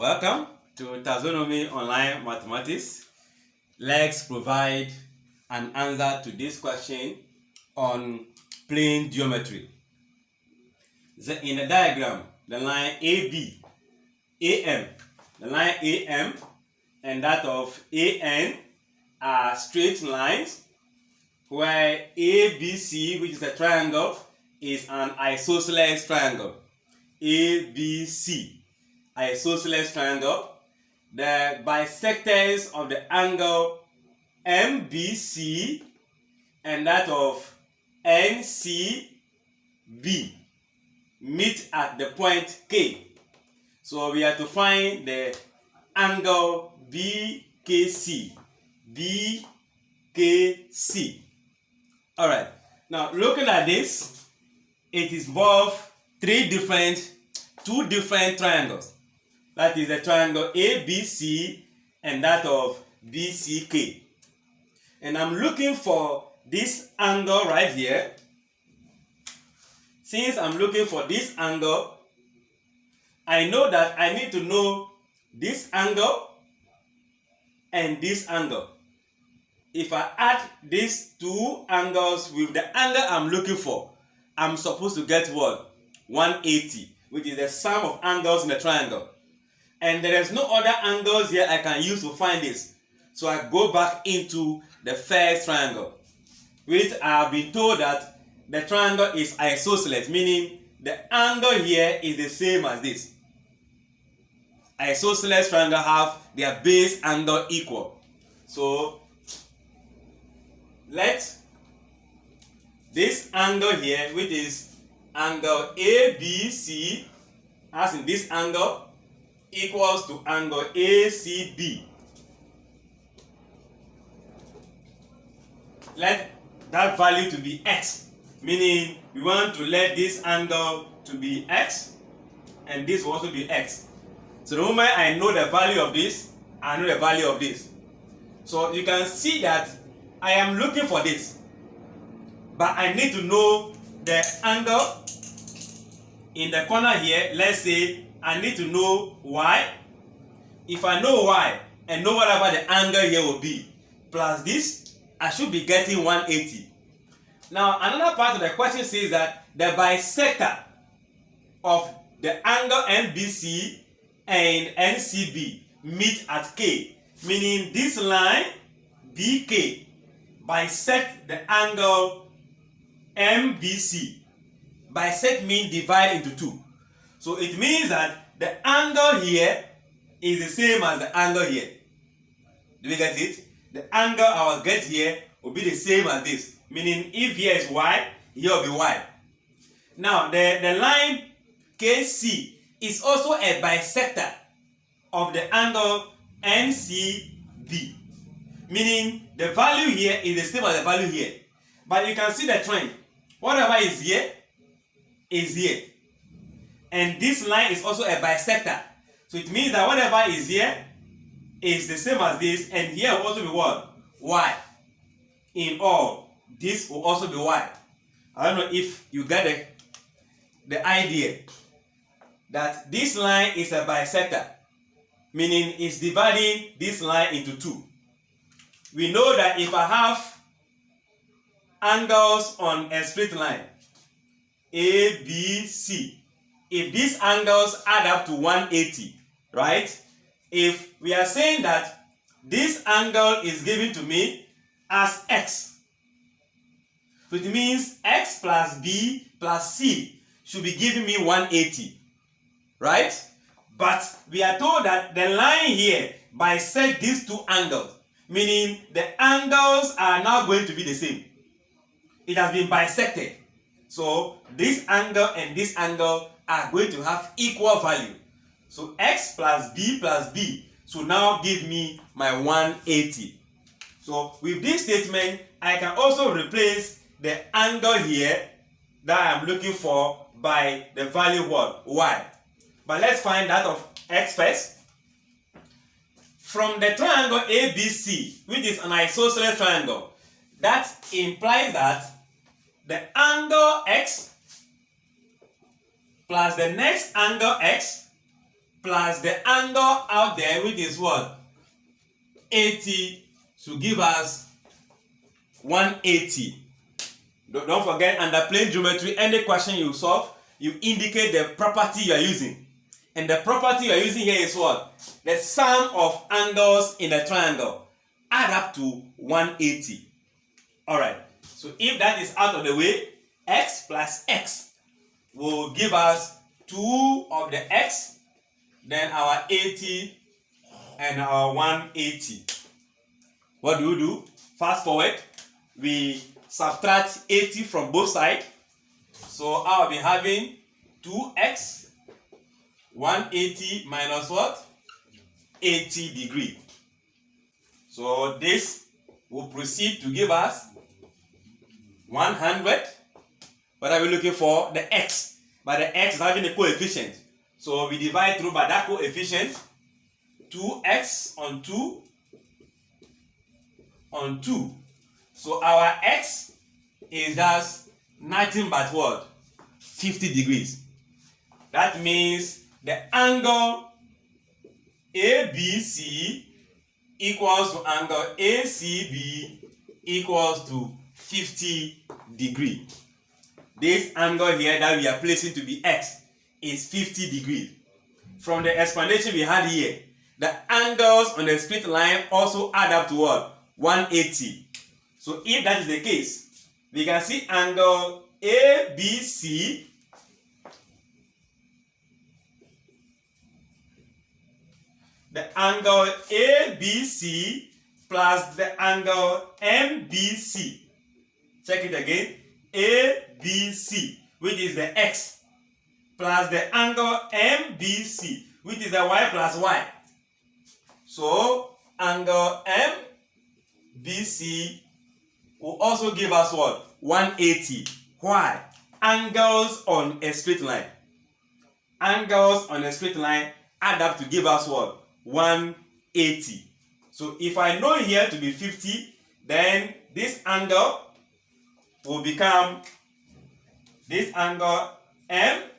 Welcome to Taxonomy Online Mathematics. Let's provide an answer to this question on plane geometry. In the diagram, the line AB, AM, the line AM and that of AN are straight lines, where ABC, which is a triangle, is an isosceles triangle. ABC, isosceles triangle. The bisectors of the angle MBC and that of NCB meet at the point K. So we have to find the angle BKC. BKC. Alright, now looking at this, it involves two different triangles. That is the triangle ABC and that of BCK. And I'm looking for this angle right here. Since I'm looking for this angle, I know that I need to know this angle and this angle. If I add these two angles with the angle I'm looking for, I'm supposed to get what? 180, which is the sum of angles in the triangle. And there is no other angles here I can use to find this. So I go back into the first triangle, which I have been told that the triangle is isosceles, meaning the angle here is the same as this. Isosceles triangle have their base angle equal. So let this angle here, which is angle ABC, as in this angle, equals to angle ACB. Let that value to be x, meaning we want to let this angle to be x and this will also be x. So the moment I know the value of this, I know the value of this. So you can see that I am looking for this, but I need to know the angle in the corner here. Let's say I need to know y. If I know y and know whatever the angle here will be, plus this, I should be getting 180. Now, another part of the question says that the bisector of the angle MBC and NCB meet at K, meaning this line BK bisect the angle MBC. Bisect means divide into two. So it means that the angle here is the same as the angle here. Do we get it? The angle I will get here will be the same as this. Meaning if here is y, here will be y. Now the line KC is also a bisector of the angle NCB. Meaning the value here is the same as the value here. But you can see the trend. Whatever is here is here. And this line is also a bisector. So it means that whatever is here is the same as this, and here will also be what? Y. In all, this will also be y. I don't know if you get the idea that this line is a bisector, meaning it's dividing this line into two. We know that if I have angles on a straight line, A, B, C, if these angles add up to 180, right? If we are saying that this angle is given to me as x, so it means x plus b plus c should be giving me 180, right? But we are told that the line here bisects these two angles, meaning the angles are now going to be the same. It has been bisected. So this angle and this angle are going to have equal value. So x plus b should now give me my 180. So with this statement, I can also replace the angle here that I'm looking for by the value what? Y. But let's find that of x first. From the triangle ABC, which is an isosceles triangle, that implies that the angle x plus the next angle x plus the angle out there, which is what? 80, to give us 180. Don't forget, under plane geometry, any question you solve, you indicate the property you are using. And the property you are using here is what? The sum of angles in a triangle add up to 180. Alright, so if that is out of the way, x plus x will give us 2 of the x, then our 80 and our 180. What do? Fast forward, we subtract 80 from both sides. So I'll be having 2x 180 minus what? 80 degree. So this will proceed to give us 100. What are we looking for? The x. But the x is having a coefficient. So we divide through by that coefficient. 2x on 2 on 2. So our x is just nothing but what? 50 degrees. That means the angle ABC equals to angle ACB equals to 50 degrees. This angle here that we are placing to be x is 50 degrees. From the explanation we had here, the angles on the straight line also add up to what? 180. So if that is the case, we can see angle ABC the angle ABC plus the angle MBC. Check it again. ABC, which is the x, plus the angle MBC, which is the y plus y. So angle MBC will also give us what? 180. Why? Angles on a straight line. Angles on a straight line add up to give us what? 180. So if I know here to be 50, then this angle will become, this angle MBC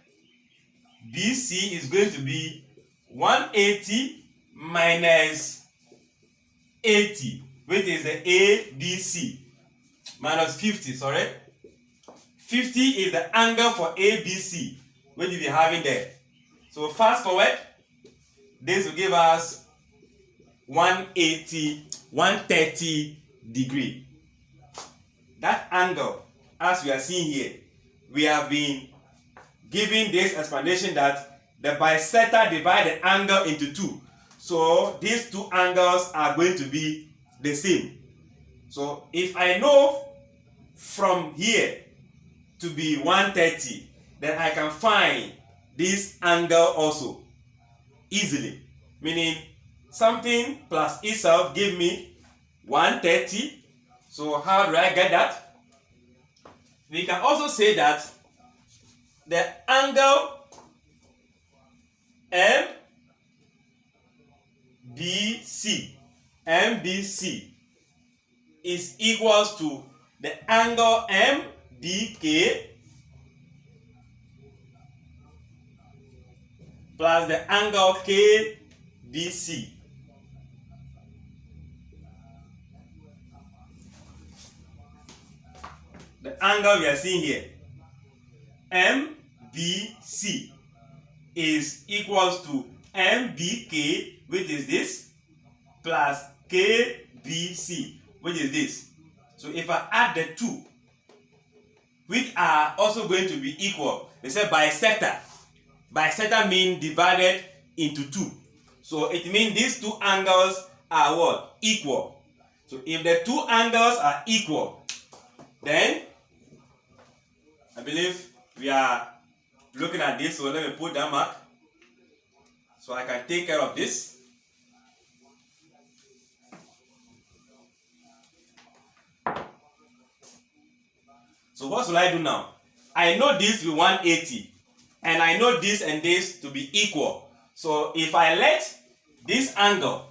is going to be 180 minus 80, which is the ABC, minus 50, sorry. 50 is the angle for ABC, which we'll be having there. So fast forward, this will give us 130 degree. That angle, as we are seeing here, we have been given this explanation that the bisector divides the angle into two. So these two angles are going to be the same. So if I know from here to be 130, then I can find this angle also easily. Meaning something plus itself give me 130. So how do I get that? We can also say that the angle MBC is equals to the angle MBK plus the angle KBC. The angle we are seeing here, MBC, is equals to MBK, which is this, plus KBC, which is this. So if I add the two, which are also going to be equal, they say bisector. Bisector means divided into two. So it means these two angles are what? Equal. So if the two angles are equal, then I believe we are looking at this. So let me put that mark so I can take care of this. So what should I do now? I know this with 180 and I know this and this to be equal. So if I let this angle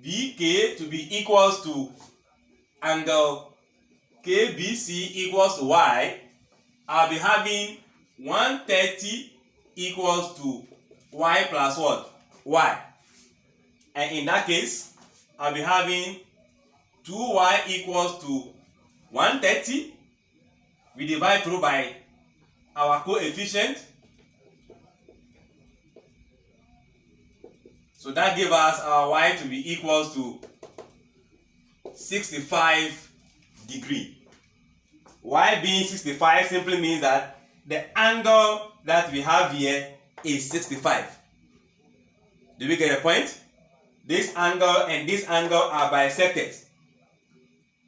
MBK to be equals to angle KBC equals to y, I'll be having 130 equals to y plus what? Y. And in that case, I'll be having 2y equals to 130. We divide through by our coefficient. So that gives us our y to be equals to 65 degrees. Y being 65 simply means that the angle that we have here is 65. Do we get the point? This angle and this angle are bisected.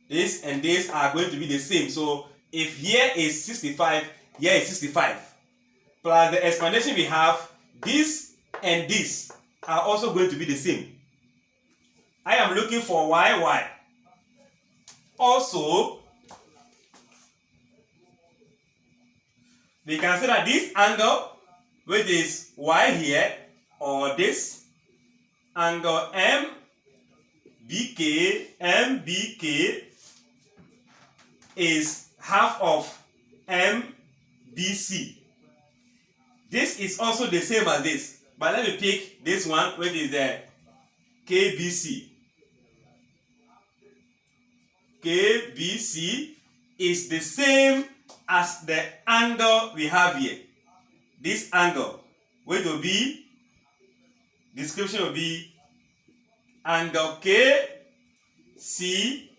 This and this are going to be the same. So if here is 65, here is 65. Plus the explanation we have, this and this are also going to be the same. I am looking for y. Also, we can say that this angle, which is y here, or this angle MBK is half of MBC. This is also the same as this, but let me pick this one, which is the KBC. KBC is the same as the angle we have here. This angle, which will be, description will be angle KCB,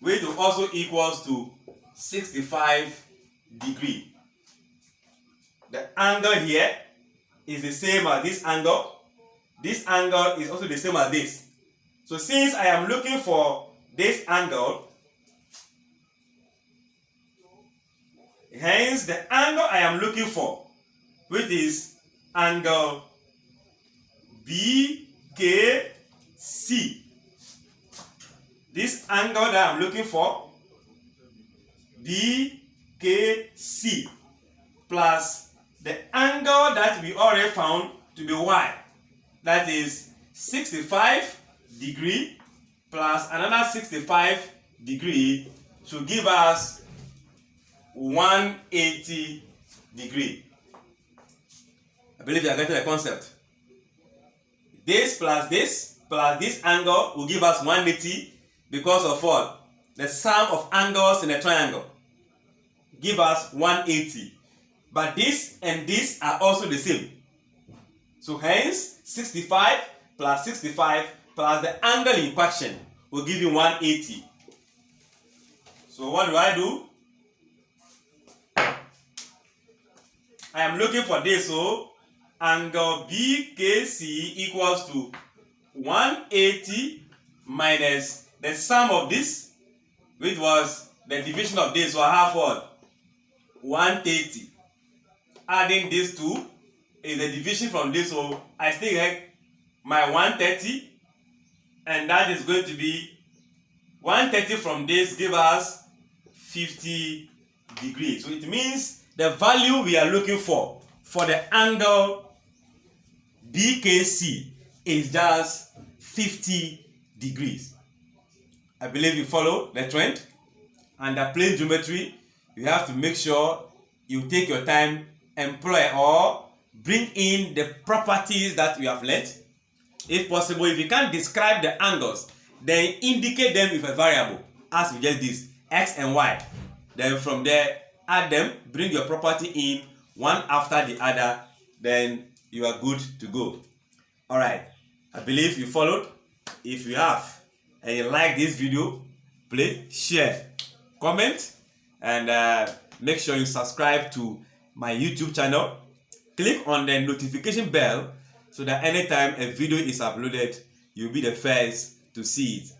which will also equals to 65 degrees. The angle here is the same as this angle. This angle is also the same as this. So since I am looking for this angle, hence the angle I am looking for, which is angle BKC. This angle that I'm looking for, BKC, plus the angle that we already found to be y, that is 65 degrees plus another 65 degrees should give us 180 degrees. I believe you are getting the concept. This plus this angle will give us 180 because of what? The sum of angles in a triangle give us 180. But this and this are also the same. So hence 65 plus 65 plus the angle in question will give you 180. So what do? I am looking for this, so angle BKC equals to 180 minus the sum of this, which was the division of this, so I have what? 130. Adding these two is the division from this, so I still get my 130, and that is going to be 130 from this give us 50 degrees. So it means the value we are looking for the angle BKC is just 50 degrees. I believe you follow the trend. Under plane geometry, you have to make sure you take your time, employ or bring in the properties that we have learned. If possible, if you can't describe the angles, then indicate them with a variable, as we just did, x and y. Then from there, add them, bring your property in one after the other, then you are good to go. All right, I believe you followed. If you have and you like this video, please share, comment, and make sure you subscribe to my YouTube channel. Click on the notification bell so that anytime a video is uploaded, you'll be the first to see it.